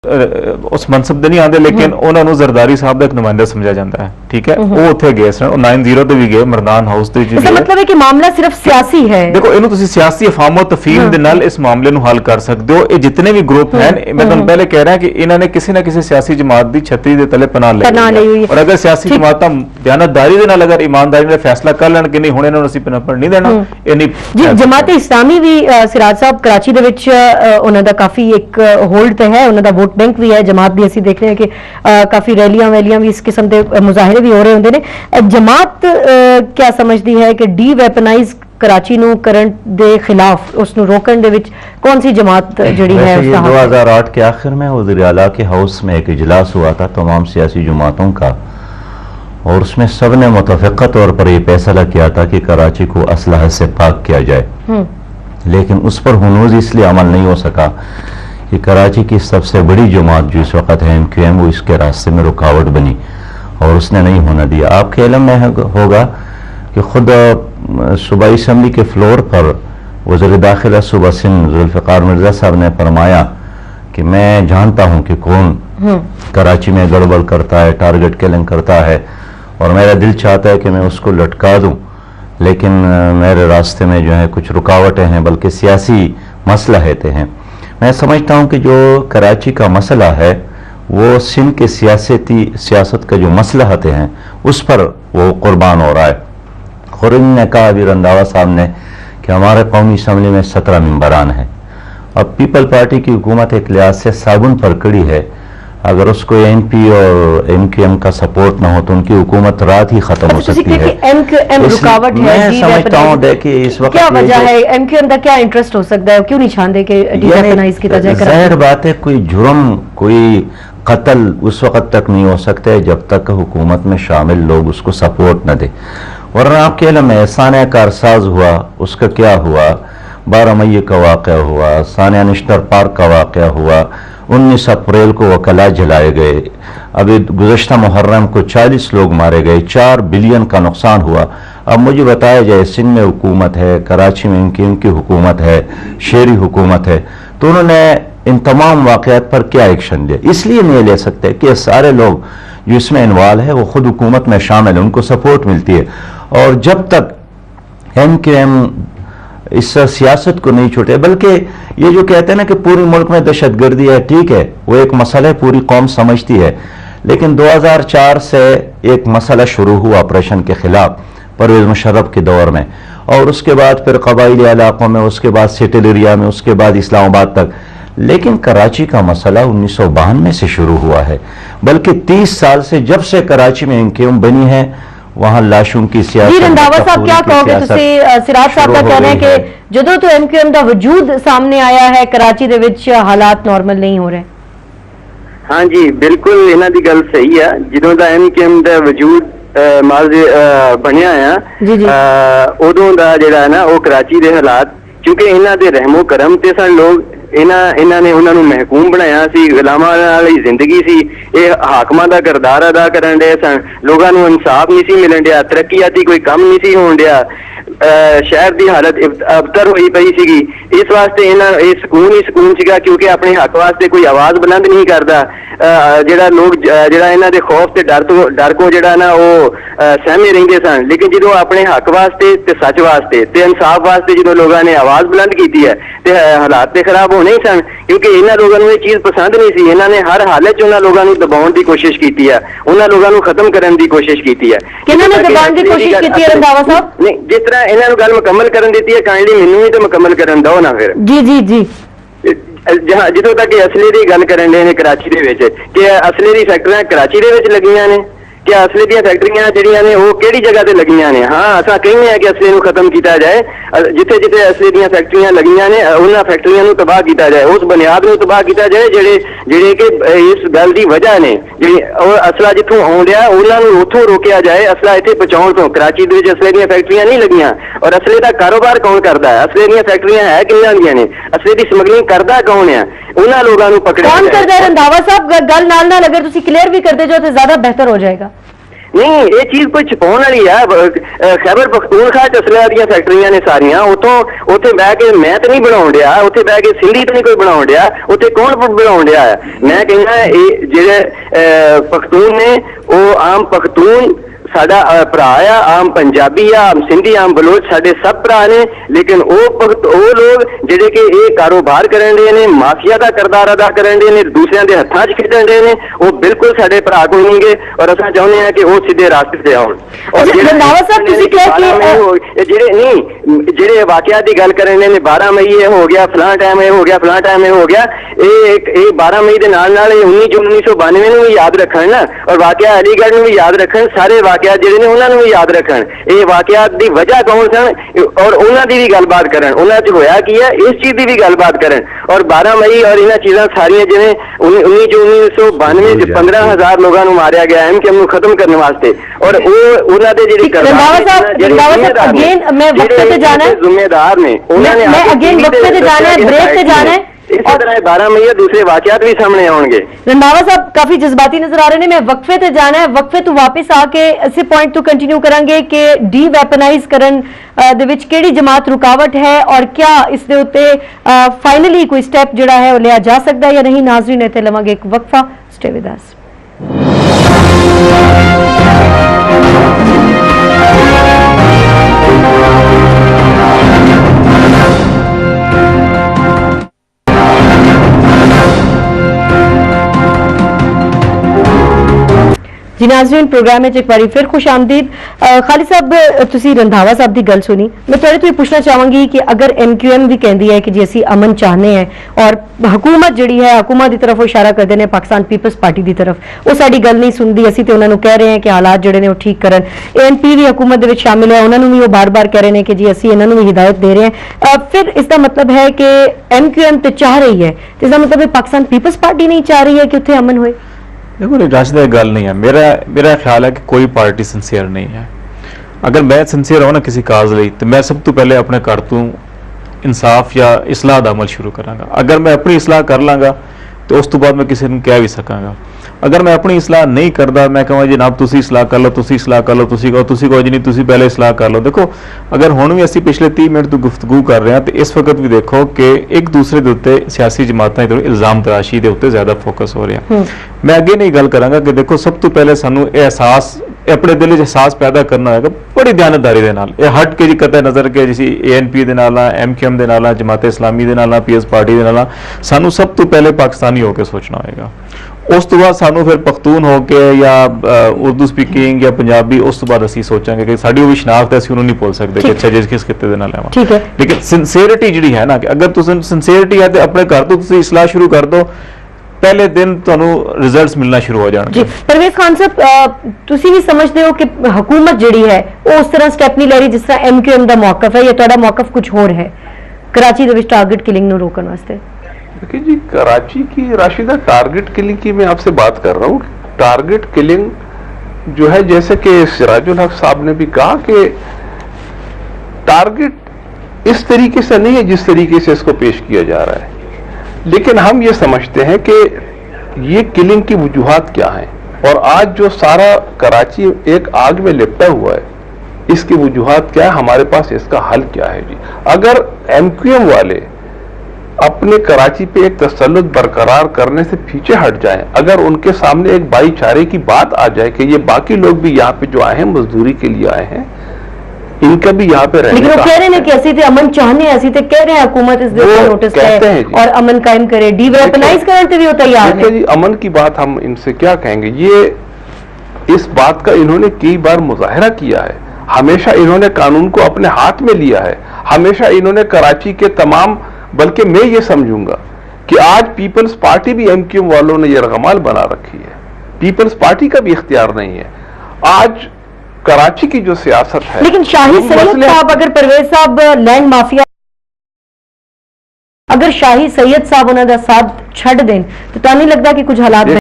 اس منصب دے نہیں آتے لیکن انہوں نے زرداری صاحب کا ایک نمائندہ سمجھا جاتا ہے، ٹھیک ہے، وہ اتنے گئے سن 90 تے بھی گئے، مردان ہاؤس تے اس کا مطلب ہے کہ معاملہ صرف سیاسی ہے؟ دیکھو انہوں تسی سیاسی افہام و تفہیم دے نال اس معاملے نو حل کر سکتے ہو۔ یہ جتنے بھی گروپ ہیں میں تمہیں پہلے کہہ رہا ہوں کہ انہوں نے کسی نہ کسی سیاسی جماعت دی چھتری دے تلے پناہ لے ہوئی ہے، اور اگر سیاسی جماعتاں دیانتداری دے نال اگر ایمانداری نے فیصلہ کر لین کہ نہیں ہن انہوں نے اسی پناہ پر نہیں دینا، یہ نہیں۔ جی جماعت اسلامی بھی سراج صاحب کراچی دے وچ انہاں دا کافی ایک ہولڈ تے ہے، انہاں دا ووٹ بینک بھی ہے، جماعت بھی اسی دیکھ رہے ہیں کہ کافی ریلیاں ویلیاں بھی اس قسم دے مظاہرے بھی ہو رہے ہوندے نے۔ جماعت کیا سمجھدی ہے کہ ڈی ویپنائز کراچی نو کرنٹ دے خلاف اس نو روکن دے وچ کون سی جماعت جڑی ہے اس کا؟ 2008 کے آخر میں وزیر اعلیٰ کے ہاؤس میں ایک اجلاس ہوا تھا تمام سیاسی جماعتوں کا، اور اس میں سب نے متفقہ طور پر یہ فیصلہ کیا تھا کہ کراچی کو اسلحہ سے پاک کیا جائے، لیکن اس پر ہنوز اس لیے عمل نہیں ہو سکا کہ کراچی کی سب سے بڑی جماعت جو اس وقت ہے MQM، وہ اس کے راستے میں رکاوٹ بنی اور اس نے نہیں ہونا دیا۔ آپ کے علم میں ہوگا کہ خود صوبائی اسمبلی کے فلور پر وزیر داخلہ صوبہ سندھ ذوالفقار مرزا صاحب نے فرمایا کہ میں جانتا ہوں کہ کون کراچی میں گڑبڑ کرتا ہے، ٹارگٹ کلنگ کرتا ہے، اور میرا دل چاہتا ہے کہ میں اس کو لٹکا دوں، لیکن میرے راستے میں جو ہے کچھ رکاوٹیں ہیں، بلکہ سیاسی مصلحتیں ہیں۔ میں سمجھتا ہوں کہ جو کراچی کا مسئلہ ہے وہ سندھ کے سیاست کا جو مصلحتیں ہیں اس پر وہ قربان ہو رہا ہے۔ اور انہوں نے کہا ابھی رنداوا صاحب نے کہ ہمارے قومی اسمبلی میں 17 ممبران ہیں، اب پیپل پارٹی کی حکومت ایک لحاظ سے صابن پر کڑی ہے، اگر اس کو MP اور MQM کا سپورٹ نہ ہو تو ان کی حکومت رات ہی ختم ہو سکتی ہے۔ میں سمجھتا ہوں دیکھیے اس وقت کیا وجہ ہے MQM کا کیا انٹرسٹ ہو سکتا ہے، کیوں نہیں چاہتے کہ ڈی ویپنائز کی جائے؟ ظاہر بات ہے کوئی جرم، کوئی قتل اس وقت تک نہیں ہو سکتا ہے جب تک حکومت میں شامل لوگ اس کو سپورٹ نہ دے، ورنہ آپ کے علم ہے ثانیہ کارساز ہوا، اس کا کیا ہوا، 12 مئی کا واقعہ ہوا، ثانیہ نشتر پارک کا واقعہ ہوا، 19 اپریل کو وکلاء جلائے گئے، ابھی گزشتہ محرم کو 40 لوگ مارے گئے، 4 بلین کا نقصان ہوا۔ اب مجھے بتایا جائے سندھ میں حکومت ہے، کراچی میں MQM کی حکومت ہے، شہری حکومت ہے، تو انہوں نے ان تمام واقعات پر کیا ایکشن لیا؟ اس لیے نہیں لے سکتے کہ سارے لوگ جو اس میں انوالو ہے وہ خود حکومت میں شامل ہیں، ان کو سپورٹ ملتی ہے، اور جب تک MQM اس سیاست کو نہیں چھوٹے، بلکہ یہ جو کہتے ہیں نا کہ پوری ملک میں دہشت گردی ہے، ٹھیک ہے وہ ایک مسئلہ ہے، پوری قوم سمجھتی ہے، لیکن 2004 سے ایک مسئلہ شروع ہوا آپریشن کے خلاف پرویز مشرف کے دور میں، اور اس کے بعد پھر قبائلی علاقوں میں، اس کے بعد سیٹل ایریا میں، اس کے بعد اسلام آباد تک، لیکن کراچی کا مسئلہ 1992 سے شروع ہوا ہے، بلکہ 30 سال سے جب سے کراچی میں MQM بنی ہے وہاں لاشوں کی سیاست۔ جی رنداوا صاحب کیا کہو گے تسی؟ سراج صاحب کا کہنا ہے کہ جدوں تو MQM دا وجود سامنے آیا ہے کراچی دے وچ حالات نارمل نہیں ہو رہے۔ ہاں جی بالکل انہاں دی گل صحیح ہے، جدوں دا MQM دا وجود بنیا ہے ادوں دا جڑا ہے نا وہ کراچی دے حالات، کیونکہ انہاں دے رحم و کرم تے سن لوگ، انہاں نے انہاں نوں محکوم بنایا سی، غلاماں والی زندگی سی، یہ حاکماں دا کردار ادا کرن دے سن، لوگاں نوں انصاف نہیں سی ملن دیا، ترقیاتی کوئی کم نہیں سی ہون دیا، شہر دی حالت ابتر ہوئی پئی سی، اس واسطے یہ سکون ہی سکون سیگا، کیونکہ اپنے حق واسطے کوئی آواز بلند نہیں کردا، جڑا لوگ جڑا انہاں دے خوف تے ڈر کو جڑا نا وہ سہمے رہندے سن، لیکن جدوں اپنے حق واسطے تے سچ واسطے تے انصاف واسطے جدوں لوگاں نے آواز بلند کیتی ہے تے حالات تے خراب ہونے ہی سن، کیونکہ انہاں لوگاں نوں یہ چیز پسند نہیں سی، انہاں نے ہر حالت انہاں لوگاں نوں دباؤن دی کوشش کیتی ہے، انہاں لوگاں نوں ختم کرن دی کوشش کیتی ہے۔ کنہاں نے دباؤن دی کوشش کیتی ہے رنداوا صاحب؟ نہیں جس طرح انہاں نوں گل مکمل کرن دیتی ہے، کائنڈلی مینوں بھی تو مکمل کرن دو نا پھر۔ جی جی جی جہاں جدوں تک اسلحے دی گل کرن دے نے کراچی دے وچ، کہ اسلحے دی فیکٹریاں کراچی دے وچ لگیاں نے، کہ اسلحے دی فیکٹریاں جڑیاں نے وہ کیڑی جگہ تے لگیاں نے؟ ہاں اساں کہنے ہیں کہ اسلحے نوں ختم کیتا جائے، جتھے جتھے اسلحے دی فیکٹریاں لگیاں نے انہاں فیکٹریاں نوں تباہ کیتا جائے، اس بنیاد نوں تباہ کیتا جائے جڑے کہ اس گل دی وجہ نے، جڑی اسلحہ جتھوں آون ڈیا انہاں نوں اوتھوں روکیا جائے اسلحہ ایتھے پہنچاؤن تو۔ کراچی دے وچ اسلحے دی فیکٹریاں نہیں لگیاں، اور اسلحے دا کاروبار کون کردا ہے؟ اسلحے دی فیکٹریاں ہے کنیاں دیاں نے؟ اسلحے دی سمگلنگ کردا کون ہے؟ انہاں لوگاں نوں پکڑیا کون کردا ہے رنداوا صاحب؟ گل نال نال اگر تسی کلیئر بھی کر دے جو تے زیادہ بہتر ہو جائے گا۔ ਨਹੀਂ, ਇਹ ਚੀਜ਼ ਕੋਈ ਛਪਾਉਣ ਵਾਲੀ ਆ। ਖੈਬਰ ਪਖਤੂਨਖਵਾ ਚ ਅਸਲੇ ਦੀਆਂ ਫੈਕਟਰੀਆਂ ਨੇ ਸਾਰੀਆਂ, ਉੱਥੇ ਬਹਿ ਕੇ ਮੈਂ ਤਾਂ ਨਹੀਂ ਬਣਾਉਣ ਡਿਆ, ਉੱਥੇ ਬਹਿ ਕੇ ਸਿੰਧੀ ਤਾਂ ਨਹੀਂ ਕੋਈ ਬਣਾਉਣ ਡਿਆ, ਉੱਥੇ ਕੌਣ ਬਣਾਉਣ ਡਿਆ ਹੈ? ਮੈਂ ਕਹਿੰਦਾ ਇਹ ਜਿਹੜੇ ਪਖਤੂਨ ਨੇ ਉਹ ਆਮ ਪਖਤੂਨ ਸਾਡਾ ਭਰਾ ਆ, ਆਮ ਪੰਜਾਬੀ ਆ, ਆਮ ਸਿੰਧੀ, ਆਮ ਬਲੋਚ ਸਾਡੇ ਸਭ ਭਰਾ ਨੇ, ਲੇਕਿਨ ਉਹ ਲੋਕ ਜਿਹੜੇ ਕਿ ਇਹ ਕਾਰੋਬਾਰ ਕਰਨ ਦੇ ਨੇ, ਮਾਫੀਆ ਦਾ ਕਿਰਦਾਰ ਅਦਾ ਕਰਨ ਦੇ ਨੇ, ਦੂਸਰਿਆਂ ਦੇ ਹੱਥਾਂ 'ਚ ਖੇਡਣ ਦੇ ਨੇ, ਉਹ ਬਿਲਕੁਲ ਸਾਡੇ ਭਰਾ ਕੋਈ ਨਹੀਂਗੇ ਔਰ ਅਸੀਂ ਚਾਹੁੰਦੇ ਹਾਂ ਕਿ ਉਹ ਸਿੱਧੇ ਰਾਸਤੇ ਤੇ ਆਉਣ। ਜਿਹੜੇ ਵਾਕਿਆ ਦੀ ਗੱਲ ਕਰਨ ਨੇ 12 ਮਈ ਇਹ ਹੋ ਗਿਆ, ਫਲਾਂ ਟਾਈਮ ਇਹ ਹੋ ਗਿਆ, ਫਲਾਂ ਟਾਈਮ ਇਹ ਹੋ ਗਿਆ, ਇਹ 12 ਮਈ ਦੇ ਨਾਲ 19 ਜੂਨ 1992 ਨੂੰ ਵੀ ਯਾਦ ਰੱਖਣ ਨਾ, ਔਰ ਵਾਕਿਆ ਅਲੀਗੜ੍ਹ ਨੂੰ ਵੀ ਯਾਦ ਰੱਖਣ, ਸਾਰੇ ਵਾਕਿਆਤ ਜਿਹੜੇ ਨੇ ਉਹਨਾਂ ਨੂੰ ਵੀ ਯਾਦ ਰੱਖਣ। ਇਹ ਵਾਕਿਆਤ ਦੀ ਵਜ੍ਹਾ ਕੌਣ ਸਨ ਔਰ ਉਹਨਾਂ ਦੀ ਵੀ ਗੱਲਬਾਤ ਕਰਨ, ਉਹਨਾਂ 'ਚ ਹੋਇਆ ਕੀ ਹੈ ਇਸ ਚੀਜ਼ ਦੀ ਵੀ ਗੱਲਬਾਤ ਕਰਨ। ਔਰ 12 ਮਈ ਔਰ ਇਹਨਾਂ ਚੀਜ਼ਾਂ ਸਾਰੀਆਂ ਜਿਵੇਂ 19 ਜੂਨ 1992 ਚ 15,000 ਲੋਕਾਂ ਨੂੰ ਮਾਰਿਆ ਗਿਆ MKM ਨੂੰ ਖਤਮ ਕਰਨ ਵਾਸਤੇ, ਔਰ ਉਹ ਉਹਨਾਂ ਦੇ ਜਿਹੜੇ ਜ਼ਿੰਮੇਦਾਰ ਨੇ ਉਹਨਾਂ ਨੇ ਇਸੇ ਤਰ੍ਹਾਂ 12 ਮਈ ਦੂਸਰੇ ਵਾਕਿਆਤ ਵੀ ਸਾਹਮਣੇ ਆਉਣਗੇ। ਰੰਧਾਵਾ ਸਾਹਿਬ ਕਾਫੀ ਜਜ਼ਬਾਤੀ ਨਜ਼ਰ ਆ ਰਹੇ ਨੇ, ਮੈਂ ਵਕਫੇ ਤੇ ਜਾਣਾ ਹੈ, ਵਕਫੇ ਤੋਂ ਵਾਪਸ ਆ ਕੇ ਇਸੇ ਪੁਆਇੰਟ ਤੋਂ ਕੰਟੀਨਿਊ ਕਰਾਂਗੇ ਕਿ ਡੀ ਵੈਪਨਾਈਜ਼ ਕਰਨ ਦੇ ਵਿੱਚ ਕਿਹੜੀ ਜਮਾਤ ਰੁਕਾਵਟ ਹੈ ਔਰ ਕਿਆ ਇਸ ਦੇ ਉੱਤੇ ਫਾਈਨਲੀ ਕੋਈ ਸਟੈਪ ਜਿਹੜਾ ਹੈ ਉਹ ਲਿਆ ਜਾ ਸਕਦਾ ਹੈ ਜਾਂ ਨਹੀਂ। ਨਾਜ਼ਰੀਨ ਇੱਥੇ ਲਵਾਂਗੇ ਇੱਕ ਵਕਫਾ, ਸਟੇ ਵਿਦ ਅਸ। जी नाज़रीन, प्रोग्राम में एक बार फिर खुश आमदीद। खालिद साहब, तुसी रंधावा साहब की गल सुनी, मैं थोड़े तो ये पूछना चाहूँगी कि अगर MQM भी कहती है कि जी असी अमन चाहते हैं और हुकूमत जिहड़ी है हुकूमत की तरफ वो इशारा करते हैं पाकिस्तान पीपल्स पार्टी की तरफ, वो साडी गल नहीं सुनती, असी तो उन्होंने कह रहे हैं कि हालात जिहड़े ने वो ठीक करन। ANP भी हुकूमत दे विच शामिल है, उन्होंने भी वो बार बार कह रहे हैं कि जी असी इन्होंने भी हिदायत दे रहे हैं। फिर इसका मतलब है कि MQM तो चाह रही है, इसका मतलब है पाकिस्तान पीपल्स पार्टी नहीं चाह रही है कि उत्थे अमन होए। देखो राशिदा गल नहीं है, मेरा ख्याल है कि कोई पार्टी सिंसियर नहीं है। अगर मैं सिंसियर हूँ ना किसी काज ਲਈ तो मैं सब तो पहले अपने घर तो इंसाफ या इसलाह का अमल शुरू करांगा। अगर मैं अपनी इसलाह कर लांगा तो उस तो बाद मैं किसी को कह भी सकांगा। अगर मैं अपनी इसलाह नहीं करता, मैं कहूँ जनाब तुसी इसलाह कर लो, तुसी इसलाह कर लो, तुसी कहो जी नहीं तुसी पहले इसलाह कर लो। देखो अगर हुण भी असीं पिछले 30 मिनट तो गुफ्तगू कर रहे हैं तो इस वक्त भी देखो कि एक दूसरे के उत्ते सियासी जमातां की इल्जाम तराशी के उत्ते ज्यादा फोकस हो रहा है। मैं अगे नहीं गल करांगा कि देखो सब तो पहले सानू एहसास अपने दिल च एहसास पैदा करना होगा बड़ी दयानतदारी दे नाल, हट के जी कतई नज़र के जिसी ANP दे नाल, MQM दे नाल, जमात इस्लामी दे नाल, PS पार्टी दे नाल, सानू सब तो पहले पाकिस्तानी होकर सोचना होगा। उस तो बाद सानू फिर पख्तून होके या उर्दू स्पीकिंग या पंजाबी उस तो बाद असी सोचांगे कि साडी भी शनाख्त है, असी उन्होंने नहीं बोल सकते कि अच्छा जिस किस खिते दे नाल है। लेकिन सिंसेरिटी जिहड़ी है ना कि अगर तुसीं सिंसेरिटी है तो अपने घर तो तुसीं इसलाह शुरू कर दो, पहले दिन तुहानू रिजल्ट्स मिलना शुरू हो जाएंगे। परवेज खान साहब, तुसी भी समझते हो कि हुकूमत जिहड़ी है वो उस तरह स्टेप नहीं ले रही जिस तरह MQM का मौकफ है, या तुहाडा मौकफ कुछ होर है कराची दे विच टारगेट किलिंग नूं रोकण वास्ते? देखिए जी, कराची की राशिदा टारगेट किलिंग की मैं आपसे बात कर रहा हूँ। टारगेट किलिंग जो है, जैसे कि सिराजुल हक साहब ने भी कहा कि टारगेट इस तरीके से नहीं है जिस तरीके से इसको पेश किया जा रहा है, लेकिन हम ये समझते हैं कि ये किलिंग की वजूहात क्या है और आज जो सारा कराची एक आग में लिपटा हुआ है इसकी वजूहात क्या है, हमारे पास इसका हल क्या है जी। अगर MQM वाले अपने कराची पे एक तसल्लुत बरकरार करने से पीछे हट जाएं, अगर उनके सामने एक भाईचारे की बात आ जाए कि ये बाकी लोग भी यहाँ पे जो आए हैं मजदूरी के लिए आए हैं, इनका भी यहाँ पे रहने, लेकिन वो कह रहे हैं कि ऐसी थे अमन चाहने, ऐसी थे कह रहे हैं हुकूमत इस नोटिस है और अमन कायम करे, डीवेपनाइज करने भी वो तैयार है जी। अमन की बात हम इनसे क्या कहेंगे, ये इस बात का इन्होंने कई बार मुजाहरा किया है, हमेशा इन्होंने कानून को अपने हाथ में लिया है, हमेशा इन्होंने कराची के तमाम, बल्कि मैं ये समझूंगा कि आज पीपल्स पार्टी भी MQM वालों ने ये रगमाल बना रखी है, पीपल्स पार्टी का भी इख्तियार नहीं है। आज कराची की जो सियासत है, लेकिन शाही सैयद साहब, अगर परवेज साहब लैंड माफिया, अगर शाही सैयद साहब उन्होंने साथ छड़ दें तो नहीं लगता कि कुछ हालात